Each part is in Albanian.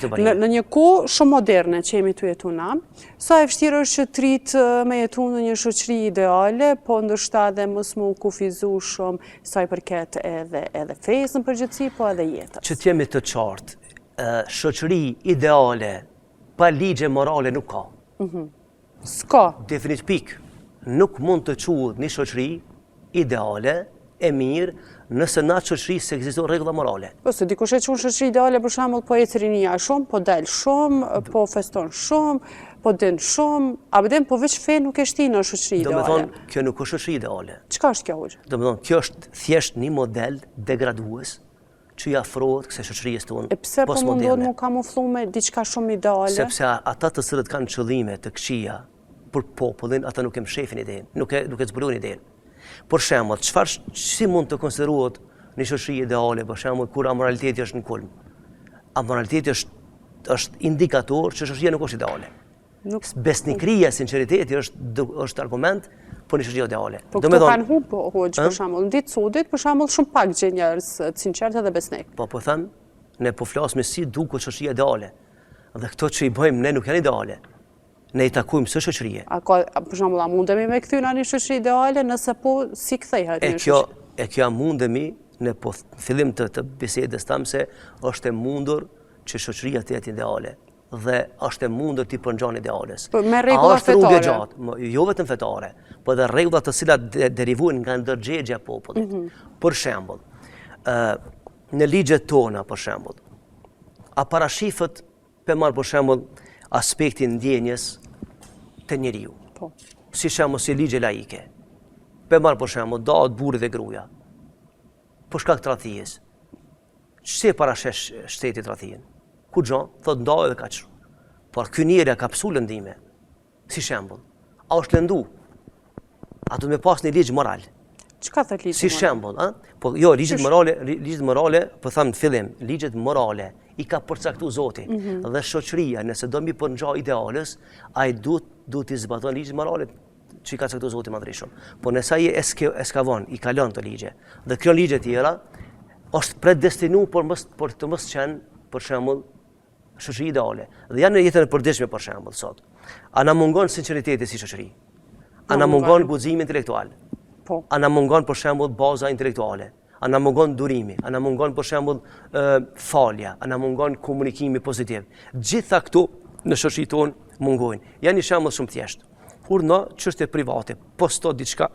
të bërime. Në një kohë shumë moderne që jemi të jetu na, sa e vështirë është që të rritë me jetu në një shoqëri ideale, po ndërshta edhe mos mu kufizu shumë sa i përket edhe fejës në përgjithësi, po edhe jetës. Që t'jemi të qartë, shoqëri ideale pa ligje morale nuk ka. S'ka. Definit pik. Nuk mund të quhet një shoqëri ideale e mirë nëse në atë shoqëri se ekziston rregulla morale. Po se dikush e quhet shoqëri ideale për shembull po ecë rinia shumë, po dal shumë, po feston shumë, po din shumë, a vjen po veç fe nuk e shtin në shoqëri ideale. Domethënë, kjo nuk është shoqëri ideale. Çka është kjo hoxha? Domethënë, kjo është thjesht një model degradues që i afrohet kësaj shoqërisë tonë. E pse po mundohet mu kamuflu me diçka shumë ideale? Sepse ata të cilët kanë qëllime të këqija për popullin, ata nuk e mshefin idenë, nuk e zbulojnë idenë. Për shembull, si mund të konsiderohet një shoqëri ideale, për shembull, kur amoraliteti është në kulm? Amoraliteti është indikator që shoqëria nuk është ideale. Besnikëria, sinqeriteti është argument për një shoqëri ideale. Po këto kanë humbë, hoxha, për shembull, në ditë sodit, për shembull, shumë pak gjë njerëz të sinqertë dhe besnik. Po them, ne po flasim si duket shoqëria ideale. Dhe këto që i bëjmë ne nuk janë ideale. Ne i takojmë së shoqërie. Për shembull, a mundemi me kthy në një shoqëri ideale, nëse po si kthehet një shoqëri? E kjo mundemi, ne po fillim të bisedës tam se është e mundur që shoqëria të jetë ideale dhe është e mundur ti përngjan ideales. Me rregulla fetare. Jo vetëm fetare, po edhe rregulla të cilat derivojnë nga ndërgjegja e popullit. Për shembull, në ligjet tona, për shembull, a parashifet për shembull aspektin ndjenjes të njeriu. Si shembull si ligje laike. Për shembull, dahet burri dhe gruaja. Për shkak të tradhjes. Ç'se parashesh shteti tradhjen? Ku gjon, thot ndahet dhe kaq. Por ky njeri ka psu lëndime. Si shembull, a është lëndu? A do të më pas një ligj moral? Çka thot ligji? Si shembull, Po jo, ligjet morale, po them në fillim, ligjet morale i ka përcaktuar Zoti dhe shoqëria, nëse do mi përngja ideales, ai duhet të zbaton ligjet morale që i ka caktuar Zoti madhreshëm. Po nëse ai eskavon, i kalon të ligje dhe krijon ligje tjera, është predestinuar për të mos qenë, për shembull, shoqëri ideale. Dhe janë në jetën e përditshme për shembull sot. A na mungon sinqeriteti si shoqëri? A na mungon guximi intelektual? A na mungon për shembull baza intelektuale? A na mungon durimi? A na mungon për shembull falja? A na mungon komunikimi pozitiv? Gjitha këto në shoqërinë tonë mungojnë. Janë një shembull shumë thjesht. Kur në çështje private posto diçka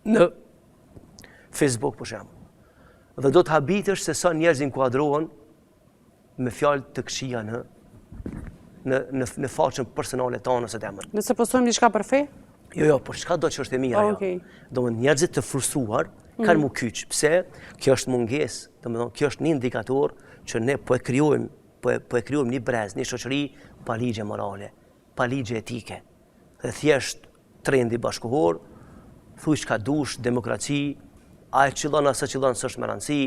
në Facebook për shembull. Dhe do të habitesh se sa njerëz inkuadrohen me fjalë të këqija në faqen personale tonë ose temën. Nëse postojmë diçka për fe? Jo, por çka do që është e mirë ajo. Domethënë njerëzit të frustruar kanë mu kyç. Pse? Kjo është mungesë, domethënë kjo është një indikator që ne po e krijojmë një brez, një shoqëri pa ligje morale, pa ligje etike. Dhe thjesht trendi bashkëkohor, thuaj çka dush, demokraci, a e qillon as e qillon s'është me rëndësi.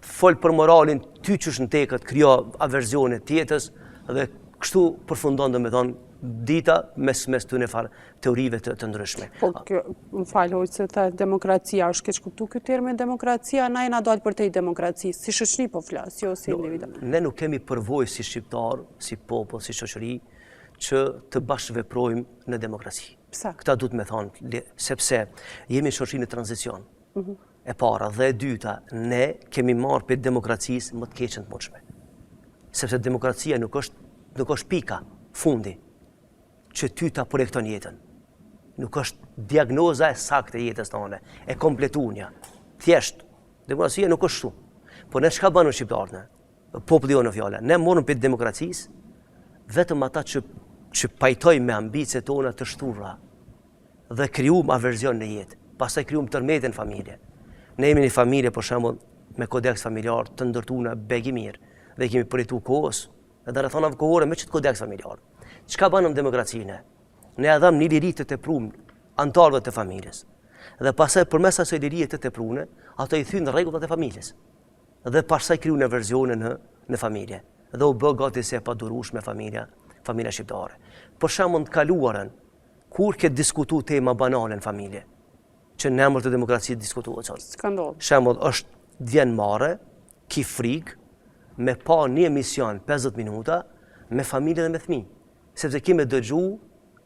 Fol për moralin, ty qysh në tekët, krijo averzione tjetës dhe kështu përfundon domethënë dita mes këtyre teorive të ndryshme. Po më fal hoqë se ta demokracia, është keq kuptuar ky termi demokracia, na jena dalë për te demokracisë, si shoqëri po flas, jo si individ. Ne nuk kemi përvojë si shqiptar, si popull, si shoqëri që të bashkëveprojmë në demokraci. Pse? Këta duhet me thonë, sepse jemi shoqëri në tranzicion. E para dhe e dyta, ne kemi marrë për demokracisë më të keqen të mundshme. Sepse demokracia nuk është pika, fundi, që ty ta projekton jetën. Nuk është diagnoza e saktë e jetës tonë, e kompletuar. Thjesht, demokracia nuk është kështu. Po ne çka bënë shqiptarët? Populli jonë fjala. Ne morëm për demokracisë vetëm ata që pajtojnë me ambicet tona të shturra dhe krijuam averzion në jetë. Pastaj krijuam tërmeten familje. Ne jemi një familje, për shembull, me kodeks familjar të ndërtuar në begimir dhe kemi përjetuar kohës edhe rrethonave kohore me çet kodeks familjar. Çka bënëm demokracinë? Ne ja dham një liri të tepruar anëtarëve të familjes. Dhe pastaj përmes asaj lirie të tepruar, ato i thyn rregullat e familjes. Dhe pastaj krijuan averzione në familje. Dhe u bë gati se pa durueshme familja shqiptare. Për shembull të kaluarën, kur ke diskutuar tema banale në familje, që në emër të demokracisë diskutohet sot. Skandal. Shembull është vjen marrë, ki frikë me pa një emision 50 minuta me familje dhe me fëmijë, sepse kemi dëgju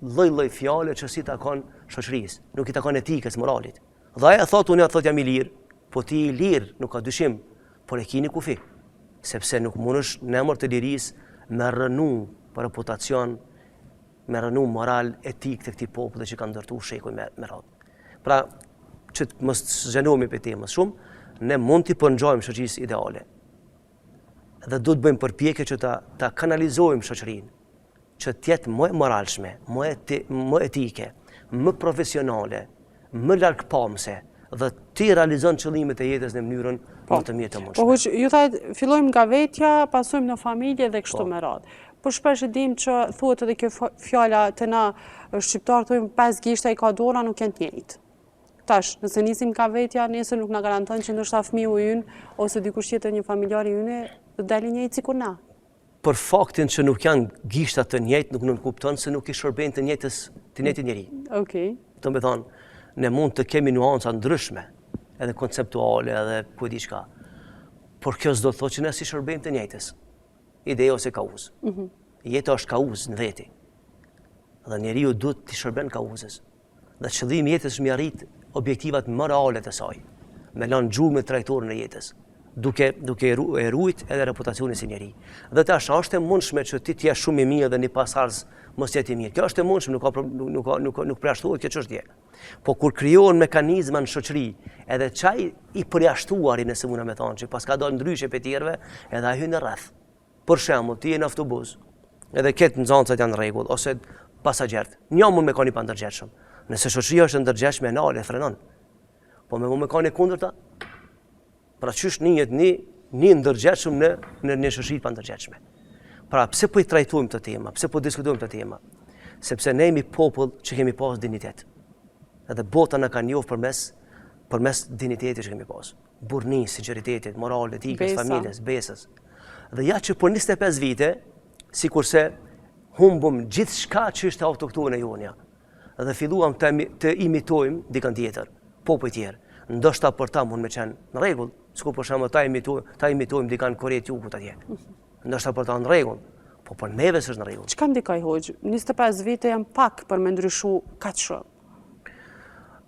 lloj fjale që si takon shoqërisë, nuk i takon etikës, moralit. Dhe aja thot unë thot jam i lirë, po ti i lirë nuk ka dyshim, por e kini kufi, sepse nuk mundesh në emër të lirisë me rënu për reputacion, me rënu moral, etik të këtij populli që ka ndërtuar shekuj me radhë. Pra, që të mos zhenohemi për temës shumë, ne mund t'i përngjojmë shoqërisë ideale. Dhe du të bëjmë përpjekje që ta kanalizojmë shoqërinë, që t'jetë më moralshme, më etike, më profesionale, më largpamse, dhe ti realizon qëllimet e jetës në mënyrën më të mirë të mundshme. Po, ju thajt, fillojmë nga vetja, pasojmë në familje dhe kështu me radhë. Po shpesh e dim që thuhet edhe kjo fjala të na shqiptarë thojmë 5 gishta i ka dora nuk janë të njëjtë. Tash, nëse nisim nga vetja, nesër nuk na garanton që ndoshta fëmiu ynë ose dikush tjetër një familjar i ynë të dalë njëjtë sikur na. Për faktin që nuk janë gishta të njëjtë nuk kupton se nuk i shërbejnë të njëjtit njeri. Okej. Do me thonë, ne mund të kemi nuanca ndryshme, edhe konceptuale, edhe ku e di çka. Por kjo s'do të thotë që ne si shërbejmë të njëjtës. Ideja ose kauz. Jeta është kauz në veti. Dhe njeriu duhet të shërben kauzës. Dhe qëllimi i jetës është mi arrit objektivat më reale të saj, me lënë gjurmë trajtorën e jetës, duke e ruajt edhe reputacionin si njeri. Dhe tash është e mundshme që ti t'jesh shumë i mirë dhe një pasardhës mos jetë i mirë. Kjo është e mundshme, nuk përjashtohet kjo çështje. Po kur krijohen mekanizma në shoqëri, edhe çaj i përjashtuari nëse mund me thonë, që pas ka dalë ndryshe pe tjerëve, edhe ai hyn në rreth. Për shembull, ti je në autobus, edhe ketë nxënësat janë në rregull ose pasagerët. Një mund me kanë i pandërgjegjshëm. Nëse shoqëria është ndërgjegjshme, e frenon. Po me kanë e kundërta. Pra qysh një ndërgjegjshëm në një shoqëri pa ndërgjegjshme. Pra pse po i trajtojmë këtë temë, pse po diskutojmë këtë temë? Sepse ne jemi popull që kemi pas dinjitet. Edhe bota na ka njohur përmes dinjitetit që kemi pas. Burrnisë, sinqeritetit, moral, etikës, familjes, besës. Dhe ja që për 25 vite, sikurse humbëm gjithçka që është autoktone jonja. Dhe filluam të imitojmë dikën tjetër, popull tjerë. Ndoshta për ta mund me qenë në rregull, sikur për shembull ta imitojmë dikën Kore të Jugut atje. Ndoshta për ta në rregull, po për neve s'është në rregull. Çka ndikoi hoxh? 25 vite janë pak për me ndryshu kaq shumë.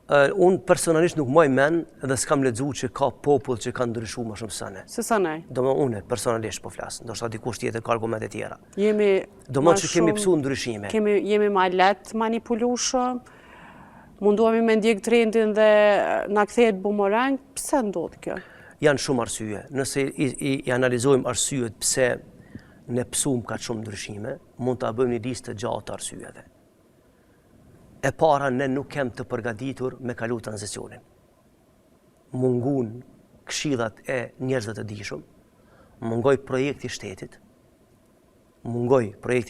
Unë personalisht nuk moj men dhe s'kam lexuar që ka popull që kanë ndryshuar më shumë se ne. Se sa ne? Unë personalisht po flas, ndoshta dikush tjetër ka argumente tjera. Që kemi pësuar ndryshime. Jemi më lehtë manipulueshëm, munduami me ndjek trendin dhe na kthehet bumerang, pse ndodh kjo? Janë shumë arsye. Nëse i analizojmë arsyet pse ne pësuam kaq shumë ndryshime, mund ta bëjmë një listë të gjatë të arsyeve. E para, ne nuk kem të përgatitur me kalu tranzicionin. Mungun këshillat e njerëzve të dijshëm, mungoj projekti i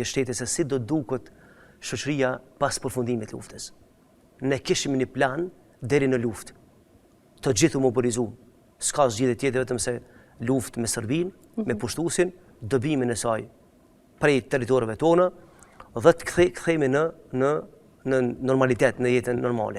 shtetit se si do duket shoqëria pas përfundimit të luftës. Ne kishim një plan deri në luftë. Të gjithë u mobilizuam. S'ka zgjidhje tjetër vetëm se luftë me Serbinë, me pushtuesin, dobimin e saj prej territoreve tona dhe të kthehemi në normalitet, në jetën normale.